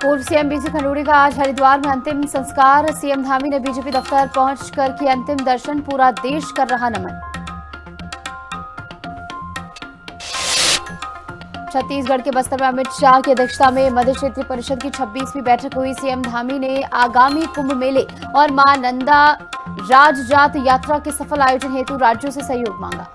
पूर्व CM BC Khanduri का आज हरिद्वार में अंतिम संस्कार। सीएम धामी ने बीजेपी दफ्तर पहुंचकर किया अंतिम दर्शन। पूरा देश कर रहा नमन। छत्तीसगढ़ के बस्तर में अमित शाह की अध्यक्षता में मध्य क्षेत्रीय परिषद की 26वीं बैठक हुई। सीएम धामी ने आगामी कुंभ मेले और मां नंदा राजजात यात्रा के सफल आयोजन हेतु राज्यों से सहयोग मांगा।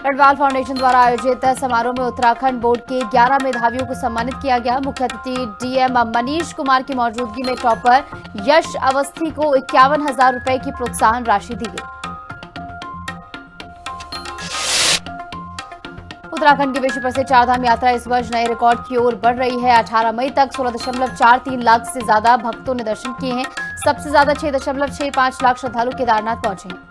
रटवाल फाउंडेशन द्वारा आयोजित समारोह में उत्तराखंड बोर्ड के 11 मेधावियों को सम्मानित किया गया। मुख्य अतिथि डीएम मनीष कुमार की मौजूदगी में टॉपर यश अवस्थी को 51,000 रुपए की प्रोत्साहन राशि दी गई। उत्तराखंड की विश्व प्रसिद्ध चारधाम यात्रा इस वर्ष नए रिकॉर्ड की ओर बढ़ रही है। 18 मई तक 16.43 लाख से ज्यादा भक्तों ने दर्शन किए हैं। सबसे ज्यादा 6.65 लाख श्रद्धालु केदारनाथ पहुंचे हैं।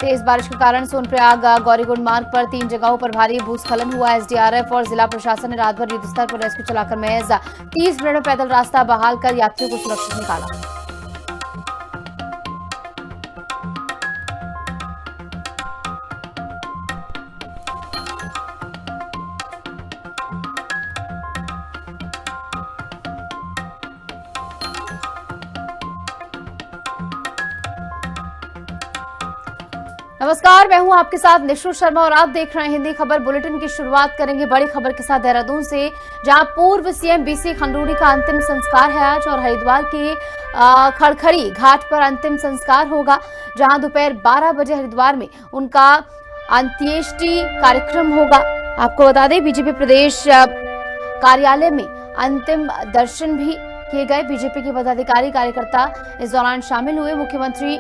तेज बारिश के कारण सोनप्रयाग गौरीकुंड मार्ग पर 3 जगहों पर भारी भूस्खलन हुआ। एसडीआरएफ और जिला प्रशासन ने रात भर युद्धस्तर पर रेस्क्यू चलाकर महज 30 मिनट में पैदल रास्ता बहाल कर यात्रियों को सुरक्षित निकाला। नमस्कार, मैं हूं आपके साथ निशु शर्मा और आप देख रहे हैं हिंदी खबर बुलेटिन की शुरुआत करेंगे बड़ी खबर के साथ देहरादून से, जहां पूर्व सीएम बीसी खंडूड़ी का अंतिम संस्कार है आज और हरिद्वार के खड़खड़ी घाट पर अंतिम संस्कार होगा, जहां दोपहर 12 बजे हरिद्वार में उनका अंत्येष्टि कार्यक्रम होगा। आपको बता दें बीजेपी प्रदेश कार्यालय में अंतिम दर्शन भी किए गए। बीजेपी के पदाधिकारी कार्यकर्ता इस दौरान शामिल हुए। मुख्यमंत्री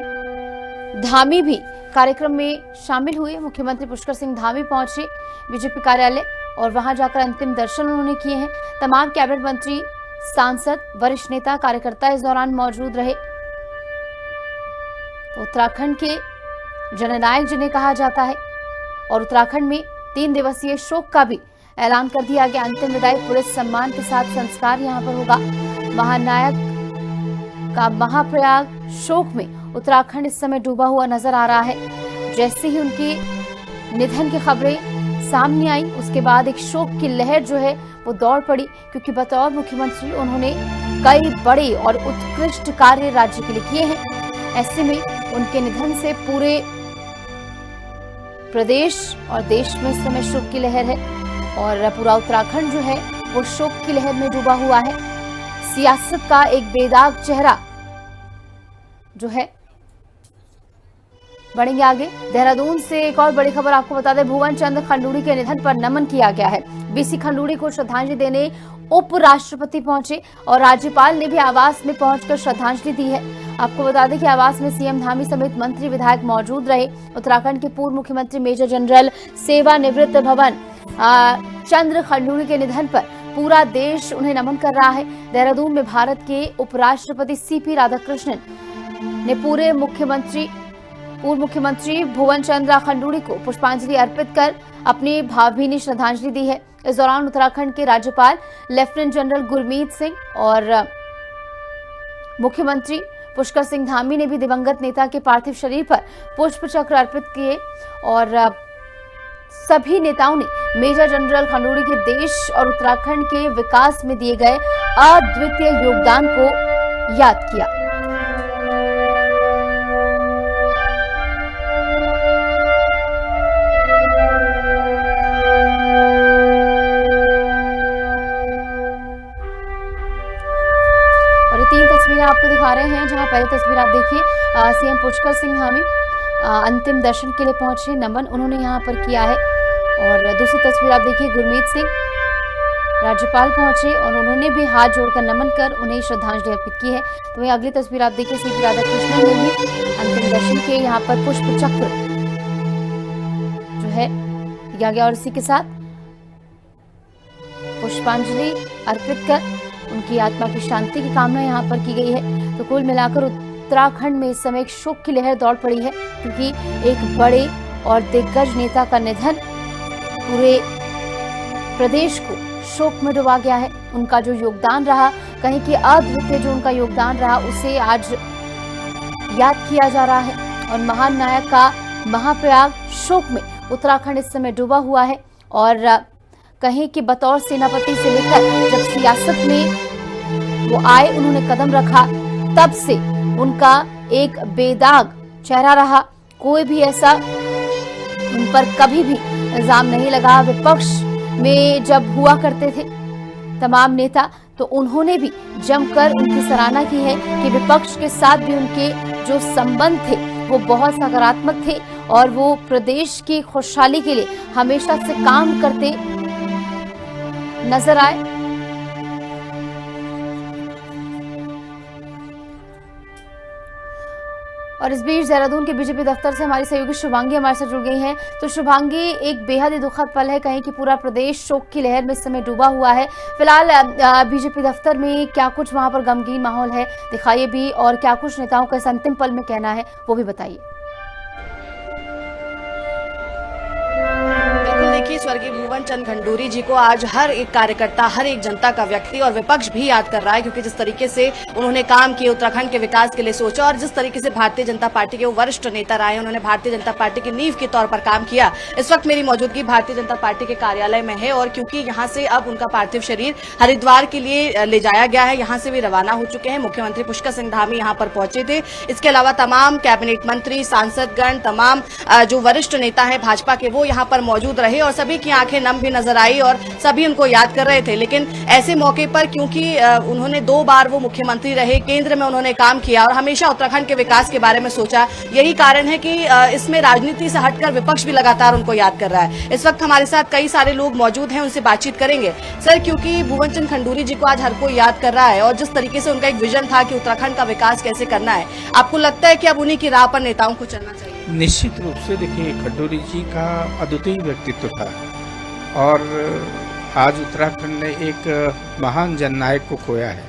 धामी भी कार्यक्रम में शामिल हुए। मुख्यमंत्री पुष्कर सिंह धामी पहुंचे बीजेपी कार्यालय और वहां जाकर अंतिम दर्शन उन्होंने किए हैं। तमाम कैबिनेट मंत्री, सांसद, वरिष्ठ नेता, कार्यकर्ता इस दौरान मौजूद रहे। तो उत्तराखंड के जननायक जिन्हें कहा जाता है और उत्तराखंड में 3 दिवसीय शोक का भी ऐलान कर दिया गया। अंतिम विदाई पुलिस सम्मान के साथ संस्कार यहां पर होगा। महानायक का महाप्रयाग शोक में उत्तराखंड इस समय डूबा हुआ नजर आ रहा है। जैसे ही उनके निधन की खबरें सामने आई उसके बाद एक शोक की लहर जो है वो दौड़ पड़ी, क्योंकि बतौर मुख्यमंत्री उन्होंने कई बड़े और उत्कृष्ट कार्य राज्य के लिए किए हैं। ऐसे में उनके निधन से पूरे प्रदेश और देश में इस समय शोक की लहर है और पूरा उत्तराखंड जो है वो शोक की लहर में डूबा हुआ है। सियासत का एक बेदाग चेहरा जो है। बढ़ेंगे आगे। देहरादून से एक और बड़ी खबर आपको बता दें, भुवन चंद्र खंडूड़ी के निधन पर नमन किया गया है। बीसी खंडूड़ी को श्रद्धांजलि देने उपराष्ट्रपति पहुंचे और राज्यपाल ने भी आवास में पहुंचकर श्रद्धांजलि दी है। आपको बता दें कि आवास में सीएम धामी समेत मंत्री, विधायक मौजूद रहे। उत्तराखंड के पूर्व मुख्यमंत्री मेजर जनरल सेवानिवृत्त भवन चंद्र खंडूड़ी के निधन पर पूरा देश उन्हें नमन कर रहा है। देहरादून में भारत के उपराष्ट्रपति सीपी राधाकृष्णन ने पूर्व मुख्यमंत्री भुवन चंद्र खंडूड़ी को पुष्पांजलि अर्पित कर अपनी भावभीनी श्रद्धांजलि दी है। इस दौरान उत्तराखंड के राज्यपाल लेफ्टिनेंट जनरल गुरमीत सिंह और मुख्यमंत्री पुष्कर सिंह धामी ने भी दिवंगत नेता के पार्थिव शरीर पर पुष्प चक्र अर्पित किए और सभी नेताओं ने मेजर जनरल खंडूड़ी के देश और उत्तराखंड के विकास में दिए गए अद्वितीय योगदान को याद किया। आपको दिखा रहे हैं, जहां पहली तस्वीर आप देखिए सीएम पुष्कर सिंह धामी अंतिम दर्शन के लिए पहुंचे, नमन उन्होंने यहां पर किया है। और दूसरी तस्वीर आप देखिए गुरमीत सिंह राज्यपाल पहुंचे और उन्होंने भी हाथ जोड़कर नमन कर उन्हें श्रद्धांजलि अर्पित की है। तो वहीं अगली तस्वीर आप देखिए सीपी राधाकृष्णन ने भी अंतिम दर्शन के यहाँ पर पुष्प चक्र जो है दिया गया और इसी के साथ पुष्पांजलि अर्पित कर उनकी आत्मा की शांति की कामना यहाँ पर की गई है। तो कुल मिलाकर उत्तराखंड में इस समय एक शोक की लहर दौड़ पड़ी है, क्योंकि एक बड़े और दिग्गज नेता का निधन पूरे प्रदेश को शोक में डुबा गया है। उनका जो योगदान रहा, कहीं कि अद्वितीय जो उनका योगदान रहा, उसे आज याद किया जा रहा है और महान नायक का महाप्रयाग शोक में उत्तराखंड इस समय डूबा हुआ है और कहें कि बतौर सेनापति से लेकर जब सियासत में वो आए, उन्होंने कदम रखा, तब से उनका एक बेदाग चेहरा रहा। कोई भी ऐसा उन पर कभी भी इल्जाम नहीं लगा। विपक्ष में जब हुआ करते थे तमाम नेता, तो उन्होंने भी जमकर उनकी सराहना की है कि विपक्ष के साथ भी उनके जो संबंध थे वो बहुत सकारात्मक थे और वो प्रदेश की खुशहाली के लिए हमेशा से काम करते नजर आए। और इस बीच देहरादून के बीजेपी दफ्तर से हमारी सहयोगी शुभांगी हमारे साथ जुड़ गई हैं। तो शुभांगी, एक बेहद ही दुखद पल है, कहीं कि पूरा प्रदेश शोक की लहर में इस समय डूबा हुआ है। फिलहाल बीजेपी दफ्तर में क्या कुछ वहां पर गमगीन माहौल है, दिखाइए भी, और क्या कुछ नेताओं का इस अंतिम पल में कहना है वो भी बताइए। देखिए, स्वर्गीय भुवन चंद खंडूरी जी को आज हर एक कार्यकर्ता, हर एक जनता का व्यक्ति और विपक्ष भी याद कर रहा है, क्योंकि जिस तरीके से उन्होंने काम किए, उत्तराखंड के विकास के लिए सोचा, और जिस तरीके से भारतीय जनता पार्टी के वो वरिष्ठ नेता रहे, उन्होंने भारतीय जनता पार्टी की नींव के तौर पर काम किया। इस वक्त मेरी मौजूदगी भारतीय जनता पार्टी के कार्यालय में है, और क्योंकि यहाँ से अब उनका पार्थिव शरीर हरिद्वार के लिए ले जाया गया है, यहाँ से भी रवाना हो चुके हैं। मुख्यमंत्री पुष्कर सिंह धामी यहाँ पर पहुंचे थे। इसके अलावा तमाम कैबिनेट मंत्री, सांसदगण, तमाम जो वरिष्ठ नेता है भाजपा के, वो यहाँ पर मौजूद रहे और सभी की आंखें नम भी नजर आई और सभी उनको याद कर रहे थे। लेकिन ऐसे मौके पर, क्योंकि उन्होंने 2 बार वो मुख्यमंत्री रहे, केंद्र में उन्होंने काम किया और हमेशा उत्तराखंड के विकास के बारे में सोचा, यही कारण है कि इसमें राजनीति से हटकर विपक्ष भी लगातार उनको याद कर रहा है। इस वक्त हमारे साथ कई सारे लोग मौजूद हैं, उनसे बातचीत करेंगे। सर, क्योंकि भुवन चंद खंडूरी जी को आज हर कोई याद कर रहा है और जिस तरीके से उनका एक विजन था कि उत्तराखंड का विकास कैसे करना है, आपको लगता है कि अब उन्हीं की राह पर नेताओं को चलना चाहिए? निश्चित रूप से देखिए, खंडूरी जी का अद्वितीय व्यक्तित्व था और आज उत्तराखंड ने एक महान जननायक को खोया है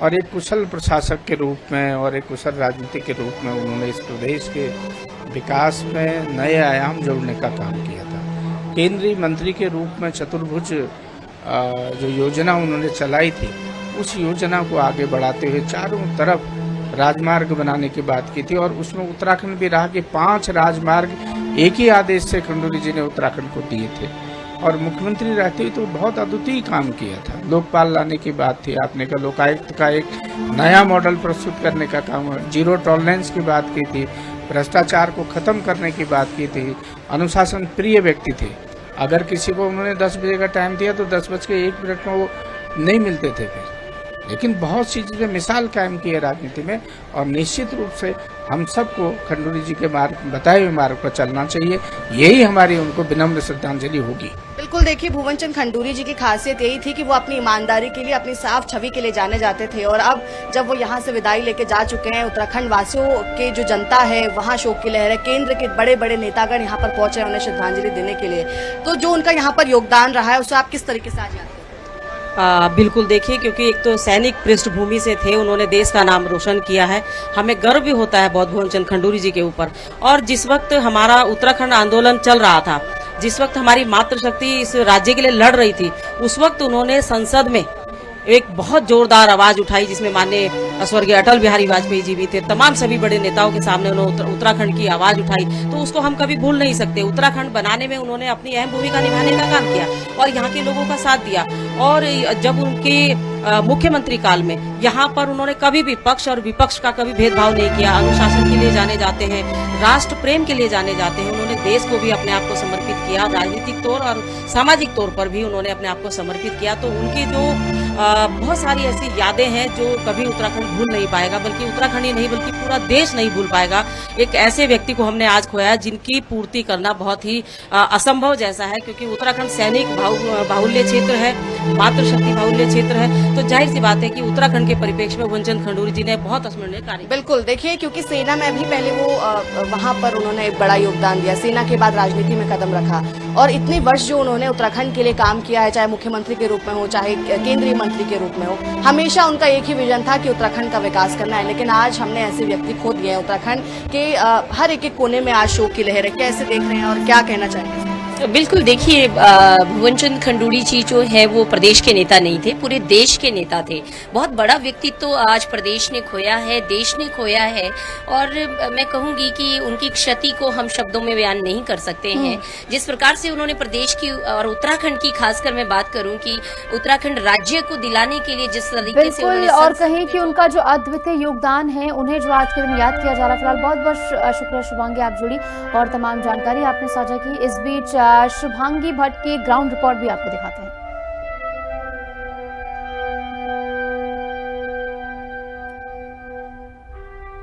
और एक कुशल प्रशासक के रूप में और एक कुशल राजनीतिक के रूप में उन्होंने इस प्रदेश के विकास में नए आयाम जोड़ने का काम किया था। केंद्रीय मंत्री के रूप में चतुर्भुज जो योजना उन्होंने चलाई थी, उस योजना को आगे बढ़ाते हुए चारों तरफ राजमार्ग बनाने की बात की थी और उसमें उत्तराखंड भी रहा कि 5 राजमार्ग एक ही आदेश से खंडूरी जी ने उत्तराखंड को दिए थे और मुख्यमंत्री रहते हुए तो बहुत अद्वितीय काम किया था। लोकपाल लाने की बात थी, आपने कहा लोकायुक्त का एक नया मॉडल प्रस्तुत करने का काम, जीरो टॉलरेंस की बात की थी, भ्रष्टाचार को खत्म करने की बात की थी, अनुशासन प्रिय व्यक्ति थे। अगर किसी को उन्होंने 10 बजे का टाइम दिया तो 10:01 में वो नहीं मिलते थे फिर, लेकिन बहुत सी चीज़ें मिसाल कायम की है राजनीति में और निश्चित रूप से हम सबको खंडूरी जी के बताए हुए मार्ग पर चलना चाहिए। यही हमारी उनको विनम्र श्रद्धांजलि होगी। बिल्कुल, देखिए, भुवन चंद खंडूरी जी की खासियत यही थी कि वो अपनी ईमानदारी के लिए, अपनी साफ छवि के लिए जाने जाते थे और अब जब वो यहाँ से विदाई लेके जा चुके हैं, उत्तराखंड वासियों के जो जनता है वहाँ शोक की लहर है, केंद्र के बड़े बड़े नेतागण यहाँ पर पहुंचे हैं उन्हें श्रद्धांजलि देने के लिए। तो जो उनका यहाँ पर योगदान रहा है उसे आप किस तरीके से आज याद करते हैं? बिल्कुल, देखिए, क्योंकि एक तो सैनिक पृष्ठभूमि से थे, उन्होंने देश का नाम रोशन किया है, हमें गर्व भी होता है बहुत भुवन चंद खंडूरी जी के ऊपर। और जिस वक्त हमारा उत्तराखंड आंदोलन चल रहा था, जिस वक्त हमारी मातृशक्ति इस राज्य के लिए लड़ रही थी, उस वक्त उन्होंने संसद में एक बहुत जोरदार आवाज उठाई, जिसमें माननीय स्वर्गीय अटल बिहारी वाजपेयी जी भी थे। तमाम सभी बड़े नेताओं के सामने उन्होंने उत्तराखंड की आवाज उठाई, तो उसको हम कभी भूल नहीं सकते। उत्तराखंड बनाने में उन्होंने अपनी अहम भूमिका निभाने का काम किया और यहाँ के लोगों का साथ दिया। और जब उनके मुख्यमंत्री काल में यहाँ पर उन्होंने कभी भी पक्ष और विपक्ष का कभी भेदभाव नहीं किया। अनुशासन के लिए जाने जाते हैं, राष्ट्र प्रेम के लिए जाने जाते हैं। उन्होंने देश को भी अपने आप को समर्पित किया, राजनीतिक तौर और सामाजिक तौर पर भी उन्होंने अपने आप को समर्पित किया। तो उनकी जो बहुत सारी ऐसी यादें हैं जो कभी उत्तराखंड भूल नहीं पाएगा, बल्कि उत्तराखंड ही नहीं बल्कि पूरा देश नहीं भूल पाएगा। एक ऐसे व्यक्ति को हमने आज खोया जिनकी पूर्ति करना बहुत ही असंभव जैसा है, क्योंकि उत्तराखंड सैनिक बाहुल्य क्षेत्र है, मातृशक्ति बाहुल्य क्षेत्र है। तो जाहिर सी बात है कि उत्तराखंड के परिप्रेक्ष्य में भुवन चंद खंडूरी जी ने बहुत स्मरणीय कार्य। बिल्कुल, देखिए, क्योंकि सेना में भी पहले वो वहां पर उन्होंने एक बड़ा योगदान दिया, सेना के बाद राजनीति में कदम रखा और इतने वर्ष जो उन्होंने उत्तराखंड के लिए काम किया है, चाहे मुख्यमंत्री के रूप में हो, चाहे केंद्रीय मंत्री के रूप में हो, हमेशा उनका एक ही विजन था कि उत्तराखंड का विकास करना है। लेकिन आज हमने ऐसे व्यक्ति खो दिए हैं। उत्तराखंड के हर एक कोने में आज शोक की लहर है। कैसे देख रहे हैं और क्या कहना चाहेंगे? बिल्कुल, देखिए भुवन चंद खंडूड़ी जी जो है वो प्रदेश के नेता नहीं थे, पूरे देश के नेता थे। बहुत बड़ा व्यक्तित्व तो आज प्रदेश ने खोया है, देश ने खोया है। और मैं कहूंगी कि उनकी क्षति को हम शब्दों में बयान नहीं कर सकते हैं। जिस प्रकार से उन्होंने प्रदेश की और उत्तराखंड की खासकर मैं बात करूं कि उत्तराखंड राज्य को दिलाने के लिए जिस तरीके से बिल्कुल, और कहें कि उनका जो अद्वितीय योगदान है उन्हें जो आज के दिन याद किया जा रहा है। फिलहाल बहुत बहुत शुक्रिया शुभांगी, आप जुड़ी और तमाम जानकारी आपने साझा की। इस बीच शुभांगी भट्ट की ग्राउंड रिपोर्ट भी आपको दिखाते हैं।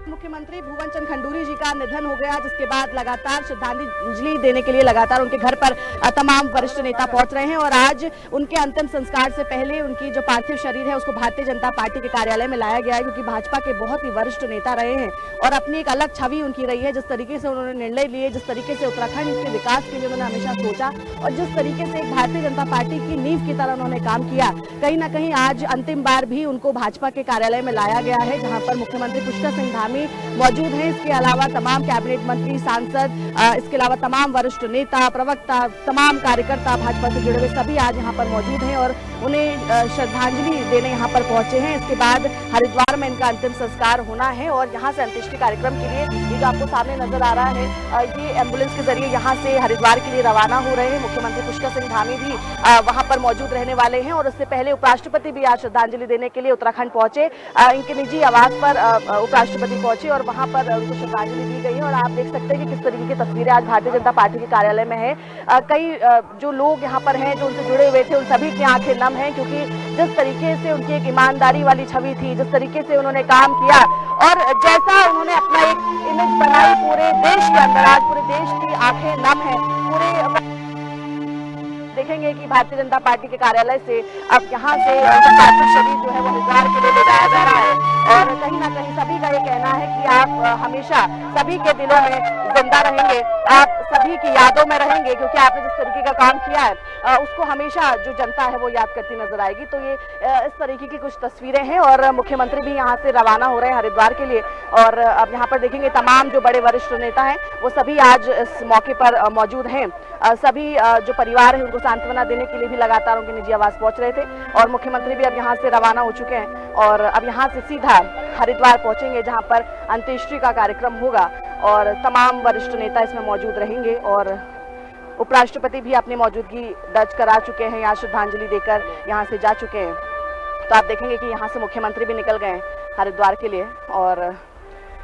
मुख्यमंत्री भुवन चंद खंडूरी जी का निधन हो गया, जिसके बाद लगातार श्रद्धांजलि देने के लिए लगातार उनके घर पर तमाम वरिष्ठ नेता पहुंच रहे हैं। और आज उनके अंतिम संस्कार से पहले उनकी जो पार्थिव शरीर है उसको भारतीय जनता पार्टी के कार्यालय में लाया गया है, क्योंकि भाजपा के बहुत ही वरिष्ठ नेता रहे हैं और अपनी एक अलग छवि उनकी रही है। जिस तरीके से उन्होंने निर्णय लिए, जिस तरीके से उत्तराखंड के विकास के लिए उन्होंने हमेशा सोचा और जिस तरीके से एक भारतीय जनता पार्टी की नींव की तरह उन्होंने काम किया, कहीं ना कहीं आज अंतिम बार भी उनको भाजपा के कार्यालय में लाया गया है, जहां पर मुख्यमंत्री पुष्कर सिंह धामी मौजूद हैं। इसके अलावा तमाम कैबिनेट मंत्री, सांसद, इसके अलावा तमाम वरिष्ठ नेता, प्रवक्ता, तमाम कार्यकर्ता भाजपा से जुड़े हुए सभी आज यहाँ पर मौजूद हैं और उन्हें श्रद्धांजलि देने यहाँ पर पहुंचे हैं। इसके बाद हरिद्वार में इनका अंतिम संस्कार होना है और यहाँ से अंत्येष्टि कार्यक्रम के लिए ये जो आपको सामने नजर आ रहा है, ये एम्बुलेंस के जरिए यहाँ से हरिद्वार के लिए रवाना हो रहे हैं। मुख्यमंत्री पुष्कर सिंह धामी भी वहाँ पर मौजूद रहने वाले हैं और उससे पहले उपराष्ट्रपति भी आज श्रद्धांजलि देने के लिए उत्तराखंड पहुंचे। इनके निजी आवास पर उपराष्ट्रपति पहुंचे और वहां पर उनको श्रद्धांजलि दी गई है। और आप देख सकते हैं कि किस तरीके की तस्वीरें आज भारतीय जनता पार्टी के कार्यालय में है। कई जो लोग यहाँ पर हैं जो उनसे जुड़े हुए थे, उन सभी की आंखें नम हैं, क्योंकि जिस तरीके से उनकी एक ईमानदारी वाली छवि थी, जिस तरीके से उन्होंने काम किया और जैसा उन्होंने अपना एक इमेज बनाई पूरे देश के अंदर, आज पूरे देश की आंखें नम है। पूरे देखेंगे कि भारतीय जनता पार्टी के कार्यालय से अब यहाँ से उनका पार्थिव शरीर जो है वो हरिद्वार के लिए ले जाया जा रहा है और कहीं ना कहीं सभी का ये कहना है कि आप हमेशा सभी के दिलों में जिंदा रहेंगे, आप सभी की यादों में रहेंगे, क्योंकि आपने जिस तरीके का काम किया है उसको हमेशा जो जनता है वो याद करती नजर आएगी। तो ये इस तरीके की कुछ तस्वीरें हैं और मुख्यमंत्री भी यहाँ से रवाना हो रहे हैं हरिद्वार के लिए। और अब यहाँ पर देखेंगे तमाम जो बड़े वरिष्ठ नेता हैं वो सभी आज इस मौके पर मौजूद हैं। सभी जो परिवार है उनको सांत्वना देने के लिए भी लगातार उनके निजी आवास पहुंच रहे थे और मुख्यमंत्री भी अब यहाँ से रवाना हो चुके हैं और अब यहाँ से सीधा हरिद्वार पहुंचेंगे, जहाँ पर अंत्येष्टि का कार्यक्रम होगा और तमाम वरिष्ठ नेता इसमें मौजूद रहेंगे और उपराष्ट्रपति भी अपनी मौजूदगी दर्ज करा चुके हैं, यहाँ श्रद्धांजलि देकर यहाँ से जा चुके हैं। तो आप देखेंगे कि यहाँ से मुख्यमंत्री भी निकल गए हरिद्वार के लिए और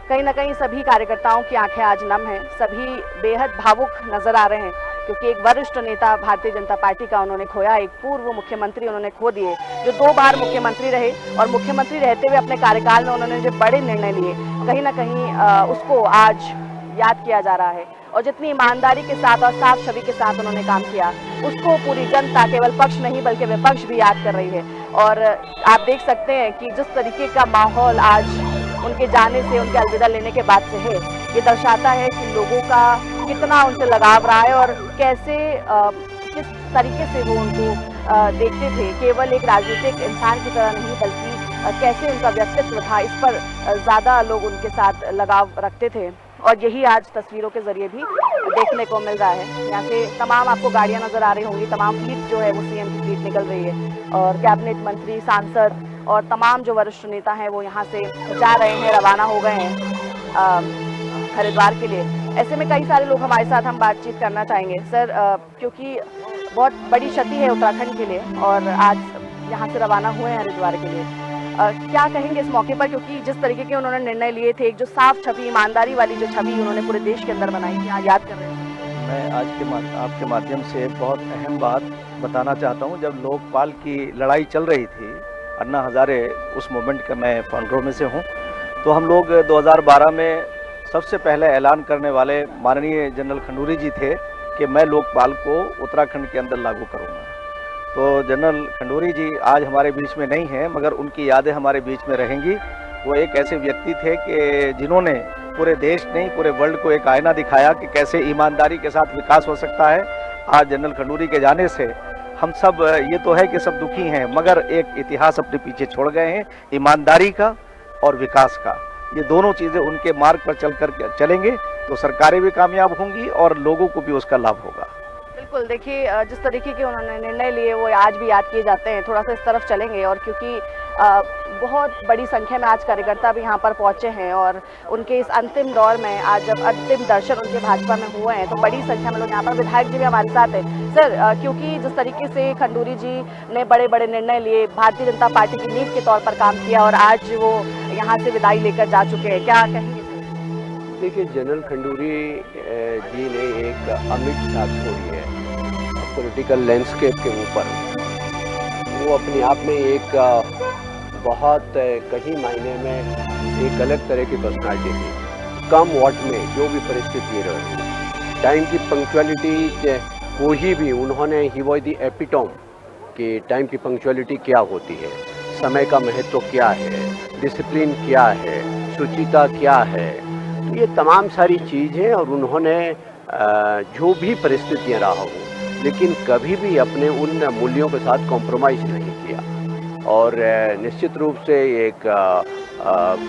कहीं ना कहीं सभी कार्यकर्ताओं की आंखें आज नम हैं, सभी बेहद भावुक नजर आ रहे हैं, क्योंकि एक वरिष्ठ नेता भारतीय जनता पार्टी का उन्होंने खोया, एक पूर्व मुख्यमंत्री उन्होंने खो दिए, जो 2 बार मुख्यमंत्री रहे और मुख्यमंत्री रहते हुए अपने कार्यकाल में उन्होंने जो बड़े निर्णय लिए, कहीं ना कहीं उसको आज याद किया जा रहा है। और जितनी ईमानदारी के साथ और साफ छवि के साथ उन्होंने काम किया, उसको पूरी जनता केवल पक्ष नहीं बल्कि विपक्ष भी याद कर रही है। और आप देख सकते हैं कि जिस तरीके का माहौल आज उनके जाने से, उनके अलविदा लेने के बाद से है, ये दर्शाता है कि लोगों का कितना उनसे लगाव रहा है और कैसे किस तरीके से वो उनको देखते थे, केवल एक राजनीतिक इंसान की तरह नहीं बल्कि कैसे उनका व्यक्तित्व था, इस पर ज़्यादा लोग उनके साथ लगाव रखते थे। और यही आज तस्वीरों के जरिए भी देखने को मिल रहा है। यहाँ से तमाम आपको गाड़ियाँ नजर आ रही होंगी, तमाम फ्लीट जो है वो सीएम की फ्लीट निकल रही है और कैबिनेट मंत्री, सांसद और तमाम जो वरिष्ठ नेता हैं वो यहाँ से जा रहे हैं, रवाना हो गए हैं हरिद्वार के लिए। ऐसे में कई सारे लोग हमारे साथ हम बातचीत करना चाहेंगे सर, क्योंकि बहुत बड़ी क्षति है उत्तराखंड के लिए और आज यहाँ से रवाना हुए हैं हरिद्वार के लिए। क्या कहेंगे इस मौके पर, क्योंकि जिस तरीके के उन्होंने निर्णय लिए थे, एक जो साफ छवि, ईमानदारी वाली जो छवि उन्होंने पूरे देश के अंदर बनाई थी, आज याद कर रहे हैं। मैं आज आपके माध्यम से एक बहुत अहम बात बताना चाहता हूं। जब लोकपाल की लड़ाई चल रही थी, अन्ना हजारे उस मूवमेंट के मैं फाउंडरों में से हूं, तो हम लोग 2012 में सबसे पहले ऐलान करने वाले माननीय जनरल खंडूरी जी थे कि मैं लोकपाल को उत्तराखंड के अंदर लागू करूँगा। तो जनरल खंडूरी जी आज हमारे बीच में नहीं हैं, मगर उनकी यादें हमारे बीच में रहेंगी। वो एक ऐसे व्यक्ति थे कि जिन्होंने पूरे देश नहीं पूरे वर्ल्ड को एक आईना दिखाया कि कैसे ईमानदारी के साथ विकास हो सकता है। आज जनरल खंडूरी के जाने से हम सब, ये तो है कि सब दुखी हैं, मगर एक इतिहास अपने पीछे छोड़ गए हैं, ईमानदारी का और विकास का। ये दोनों चीज़ें उनके मार्ग पर चलकर चलेंगे तो सरकारें भी कामयाब होंगी और लोगों को भी उसका लाभ होगा। बिल्कुल, देखिए जिस तरीके के उन्होंने निर्णय लिए वो आज भी याद किए जाते हैं। थोड़ा सा इस तरफ चलेंगे और क्योंकि बहुत बड़ी संख्या में आज कार्यकर्ता भी यहाँ पर पहुँचे हैं और उनके इस अंतिम दौर में आज जब अंतिम दर्शन उनके भाजपा में हुए हैं तो बड़ी संख्या में लोग यहाँ पर, विधायक जी भी हमारे साथ हैं। सर, क्योंकि जिस तरीके से खंडूरी जी ने बड़े बड़े निर्णय लिए, भारतीय जनता पार्टी की नींव के तौर पर काम किया और आज वो यहाँ से विदाई लेकर जा चुके हैं, क्या कहेंगे? देखिए, जनरल खंडूरी जी ने एक अमिट छाप छोड़ी है पॉलिटिकल लैंडस्केप के ऊपर। वो अपने आप में एक बहुत कहीं मायने में एक अलग तरह की पर्सनालिटी थी। कम वॉट में जो भी परिस्थिति रही, टाइम की पंक्चुअलिटी कोई भी उन्होंने, ही वॉज द एपिटोम कि टाइम की पंक्चुअलिटी क्या होती है, समय का महत्व क्या है, डिसिप्लिन क्या है, शुचिता क्या है। तो ये तमाम सारी चीज़ें, और उन्होंने जो भी परिस्थितियाँ रहा हो लेकिन कभी भी अपने उन मूल्यों के साथ कॉम्प्रोमाइज़ नहीं किया। और निश्चित रूप से एक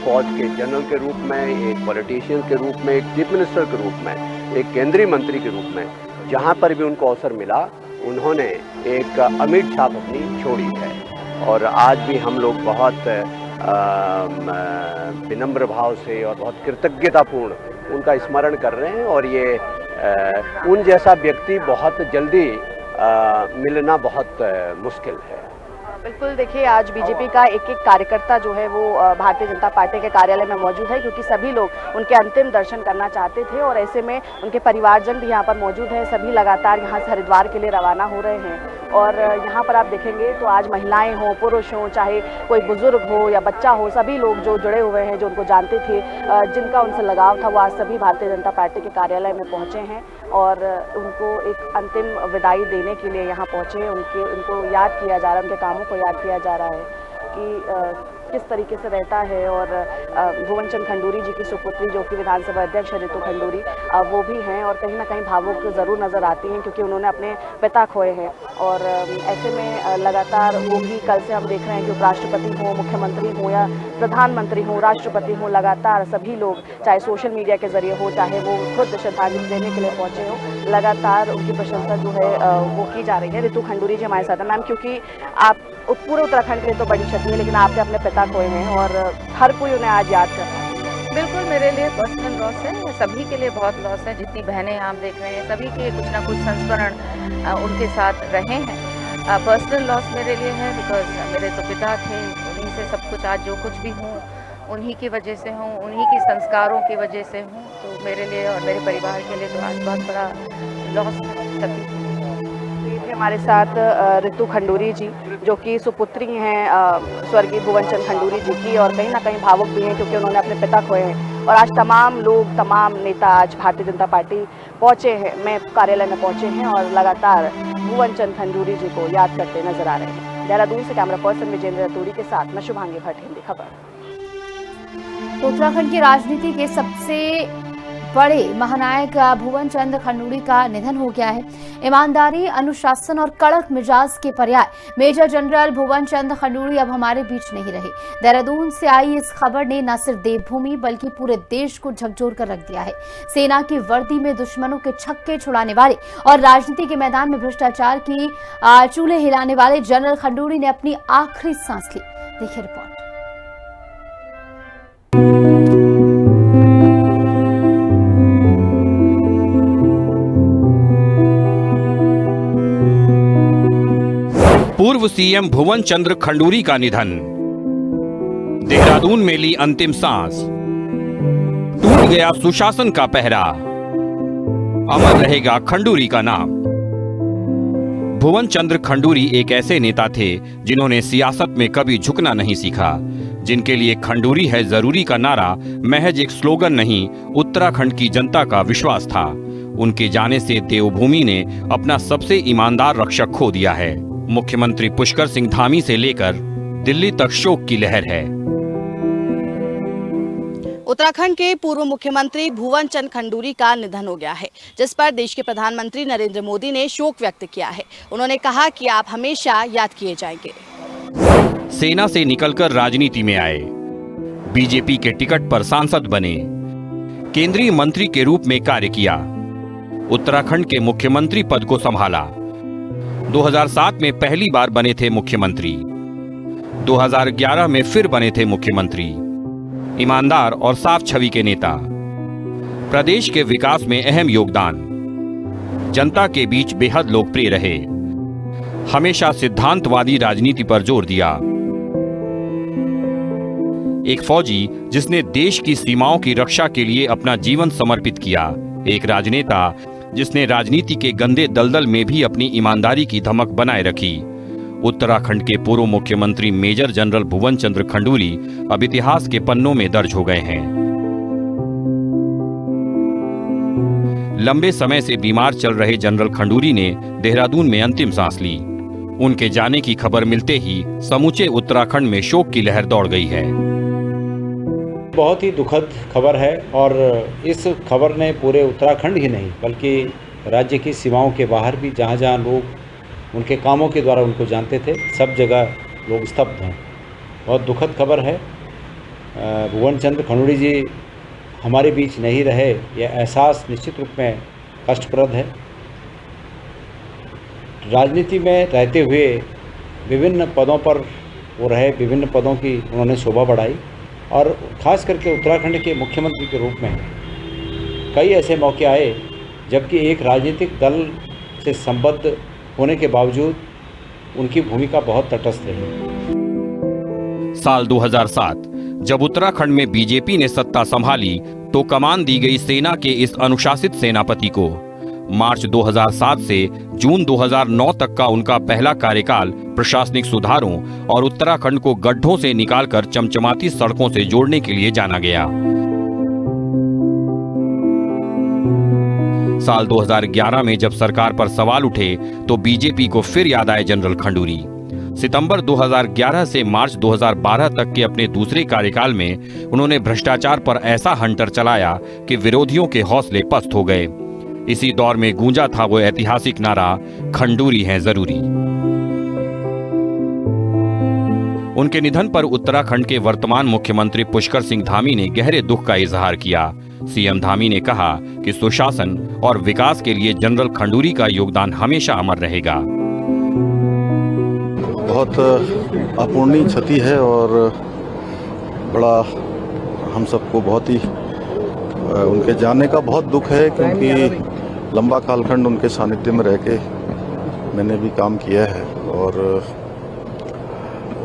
फौज के जनरल के रूप में, एक पॉलिटिशियन के रूप में, एक चीफ मिनिस्टर के रूप में, एक केंद्रीय मंत्री के रूप में जहाँ पर भी उनको अवसर मिला उन्होंने एक अमिट छाप अपनी छोड़ी है। और आज भी हम लोग बहुत विनम्र भाव से और बहुत कृतज्ञतापूर्ण उनका स्मरण कर रहे हैं। और ये उन जैसा व्यक्ति बहुत जल्दी मिलना बहुत मुश्किल है। बिल्कुल, देखिए आज बीजेपी का एक एक कार्यकर्ता जो है वो भारतीय जनता पार्टी के कार्यालय में मौजूद है क्योंकि सभी लोग उनके अंतिम दर्शन करना चाहते थे और ऐसे में उनके परिवारजन भी यहाँ पर मौजूद हैं। सभी लगातार यहाँ से हरिद्वार के लिए रवाना हो रहे हैं और यहाँ पर आप देखेंगे तो आज महिलाएं हो, पुरुष हो, चाहे कोई बुजुर्ग हो या बच्चा हो, सभी लोग जो जुड़े हुए हैं, जो उनको जानते थे, जिनका उनसे लगाव था, वो आज सभी भारतीय जनता पार्टी के कार्यालय में पहुँचे हैं और उनको एक अंतिम विदाई देने के लिए यहाँ पहुँचे हैं। उनको याद किया जा रहा है, उनके कामों को याद किया जा रहा है कि किस तरीके से रहता है। और भुवन चंद खंडूरी जी की सुपुत्री जो कि विधानसभा अध्यक्ष है रितु खंडूरी, वो भी हैं और कहीं ना कहीं भावुक ज़रूर नज़र आती हैं क्योंकि उन्होंने अपने पिता खोए हैं। और ऐसे में लगातार वो भी, कल से हम देख रहे हैं कि उपराष्ट्रपति हो, मुख्यमंत्री हो या प्रधानमंत्री हो, राष्ट्रपति हो, लगातार सभी लोग, चाहे सोशल मीडिया के जरिए हो, चाहे वो खुद श्रद्धांजलि देने के लिए पहुँचे हो, लगातार उनकी प्रशंसा जो है वो की जा रही है। रितु खंडूरी जी हमारे साथ है। मैम, क्योंकि आप पूरे उत्तराखंड के लिए तो बड़ी क्षति है लेकिन आपने अपने पिता खोए हैं और हर कोई उन्हें आज याद कर रहा है। बिल्कुल, मेरे लिए पर्सनल लॉस है, सभी के लिए बहुत लॉस है। जितनी बहनें आप देख रहे हैं सभी के कुछ ना कुछ संस्मरण उनके साथ रहे हैं। पर्सनल लॉस मेरे लिए है बिकॉज मेरे तो पिता थे, उन्हीं से सब कुछ, आज जो कुछ भी हूँ उन्हीं की वजह से हूँ, उन्हीं के संस्कारों की वजह से हूँ। तो मेरे लिए और मेरे परिवार के लिए तो आज बहुत बड़ा लॉस है। हमारे साथ रितु खंडूरी जी जो कि सुपुत्री हैं स्वर्गीय भुवन चंद खंडूरी जी की और कहीं ना कहीं भावुक भी हैं क्योंकि उन्होंने अपने पिता खोए हैं। और आज तमाम लोग, तमाम नेता आज भारतीय जनता पार्टी पहुँचे हैं, में कार्यालय में पहुँचे हैं और लगातार भुवन चंद खंडूरी जी को याद करते नजर आ रहे हैं। देहरादून से कैमरा पर्सन विजेंद्र रतूरी के साथ मैं शुभांगी भट्ट, हिंदी खबर। उत्तराखंड की राजनीति के सबसे बड़े महानायक भुवन चंद खंडूरी का निधन हो गया है। ईमानदारी, अनुशासन और कड़क मिजाज के पर्याय मेजर जनरल भुवन चंद खंडूरी अब हमारे बीच नहीं रहे। देहरादून से आई इस खबर ने न सिर्फ देवभूमि बल्कि पूरे देश को झकझोर कर रख दिया है। सेना की वर्दी में दुश्मनों के छक्के छुड़ाने वाले और राजनीति के मैदान में भ्रष्टाचार की चूल्हे हिलाने वाले जनरल खंडूरी ने अपनी आखिरी सांस ली। देखिए रिपोर्ट। पूर्व सीएम भुवन चंद्र खंडूरी का निधन, देहरादून में ली अंतिम सांस, टूट गया सुशासन का पहरा, अमर रहेगा खंडूरी का नाम। भुवन चंद्र खंडूरी एक ऐसे नेता थे जिन्होंने सियासत में कभी झुकना नहीं सीखा, जिनके लिए खंडूरी है जरूरी का नारा महज एक स्लोगन नहीं, उत्तराखंड की जनता का विश्वास था। उनके जाने से देवभूमि ने अपना सबसे ईमानदार रक्षक खो दिया है। मुख्यमंत्री पुष्कर सिंह धामी से लेकर दिल्ली तक शोक की लहर है। उत्तराखंड के पूर्व मुख्यमंत्री भुवन चंद खंडूरी का निधन हो गया है, जिस पर देश के प्रधानमंत्री नरेंद्र मोदी ने शोक व्यक्त किया है। उन्होंने कहा कि आप हमेशा याद किए जाएंगे। सेना से निकलकर राजनीति में आए, बीजेपी के टिकट पर सांसद बने, केंद्रीय मंत्री के रूप में कार्य किया, उत्तराखंड के मुख्यमंत्री पद को संभाला। 2007 में पहली बार बने थे मुख्यमंत्री। 2011 में फिर बने थे मुख्यमंत्री। ईमानदार और साफ छवि के नेता, प्रदेश के विकास में अहम योगदान, जनता के बीच बेहद लोकप्रिय रहे, हमेशा सिद्धांतवादी राजनीति पर जोर दिया। एक फौजी जिसने देश की सीमाओं की रक्षा के लिए अपना जीवन समर्पित किया। एक राजनेता जिसने राजनीति के गंदे दलदल में भी अपनी ईमानदारी की धमक बनाए रखी। उत्तराखंड के पूर्व मुख्यमंत्री मेजर जनरल भुवन चंद्र खंडूरी अब इतिहास के पन्नों में दर्ज हो गए हैं। लंबे समय से बीमार चल रहे जनरल खंडूरी ने देहरादून में अंतिम सांस ली। उनके जाने की खबर मिलते ही समूचे उत्तराखंड में शोक की लहर दौड़ गई है। बहुत ही दुखद खबर है और इस खबर ने पूरे उत्तराखंड ही नहीं बल्कि राज्य की सीमाओं के बाहर भी जहाँ जहाँ लोग उनके कामों के द्वारा उनको जानते थे, सब जगह लोग स्तब्ध हैं। बहुत दुखद खबर है। भुवन चंद्र खंडूरी जी हमारे बीच नहीं रहे, यह एहसास निश्चित रूप में कष्टप्रद है। राजनीति में रहते हुए विभिन्न पदों पर वो रहे, विभिन्न पदों की उन्होंने शोभा बढ़ाई और ख़ास करके उत्तराखंड के मुख्यमंत्री के रूप में कई ऐसे मौके आए जबकि एक राजनीतिक दल से संबद्ध होने के बावजूद उनकी भूमिका बहुत तटस्थ रही। साल 2007 जब उत्तराखंड में बीजेपी ने सत्ता संभाली तो कमान दी गई सेना के इस अनुशासित सेनापति को। मार्च 2007 से जून 2009 तक का उनका पहला कार्यकाल प्रशासनिक सुधारों और उत्तराखंड को गड्ढों से निकालकर चमचमाती सड़कों से जोड़ने के लिए जाना गया। साल 2011 में जब सरकार पर सवाल उठे तो बीजेपी को फिर याद आए जनरल खंडूरी। सितंबर 2011 से मार्च 2012 तक के अपने दूसरे कार्यकाल में उन्होंने भ्रष्टाचार पर ऐसा हंटर चलाया कि विरोधियों के हौसले पस्त हो गए। इसी दौर में गूंजा था वो ऐतिहासिक नारा, खंडूरी हैं जरूरी। उनके निधन पर उत्तराखंड के वर्तमान मुख्यमंत्री पुष्कर सिंह धामी ने गहरे दुख का इजहार किया। सीएम धामी ने कहा कि सुशासन और विकास के लिए जनरल खंडूरी का योगदान हमेशा अमर रहेगा। बहुत अपूर्णीय क्षति है और बड़ा हम सबको बहुत ही उनके जाने का बहुत दुख है, क्योंकि लंबा कालखंड उनके सानिध्य में रह के मैंने भी काम किया है और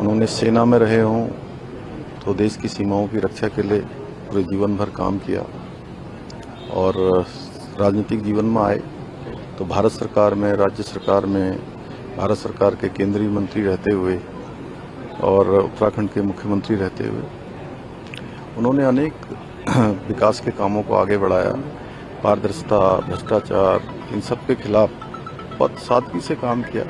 उन्होंने सेना में रहे हों तो देश की सीमाओं की रक्षा के लिए पूरे जीवन भर काम किया और राजनीतिक जीवन में आए तो भारत सरकार में, राज्य सरकार में, भारत सरकार के केंद्रीय मंत्री रहते हुए और उत्तराखंड के मुख्यमंत्री रहते हुए उन्होंने अनेक विकास के कामों को आगे बढ़ाया। पारदर्शिता, भ्रष्टाचार, इन सब के खिलाफ बहुत सादगी से काम किया।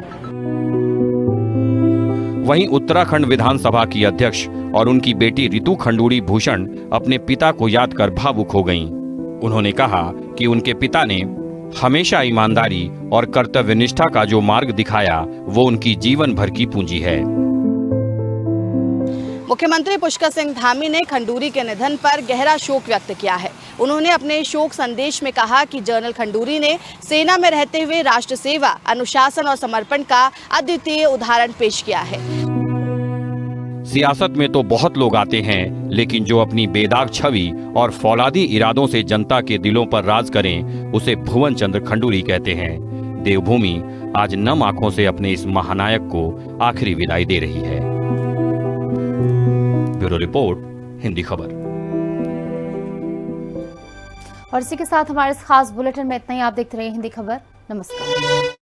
वहीं उत्तराखंड विधानसभा की अध्यक्ष और उनकी बेटी रितु खंडूरी भूषण अपने पिता को याद कर भावुक हो गईं। उन्होंने कहा कि उनके पिता ने हमेशा ईमानदारी और कर्तव्यनिष्ठा का जो मार्ग दिखाया वो उनकी जीवन भर की पूंजी है। मुख्यमंत्री पुष्कर सिंह धामी ने खंडूरी के निधन पर गहरा शोक व्यक्त किया है। उन्होंने अपने शोक संदेश में कहा कि जनरल खंडूरी ने सेना में रहते हुए राष्ट्र सेवा, अनुशासन और समर्पण का अद्वितीय उदाहरण पेश किया है। सियासत में तो बहुत लोग आते हैं, लेकिन जो अपनी बेदाग छवि और फौलादी इरादों से जनता के दिलों पर राज करें उसे भुवन चंद्र खंडूरी कहते हैं। देवभूमि आज नम आंखों से अपने इस महानायक को आखिरी विदाई दे रही है। ब्यूरो रिपोर्ट, हिंदी खबर। और इसी के साथ हमारे इस खास बुलेटिन में इतना ही। आप देखते रहिए हिंदी खबर। नमस्कार।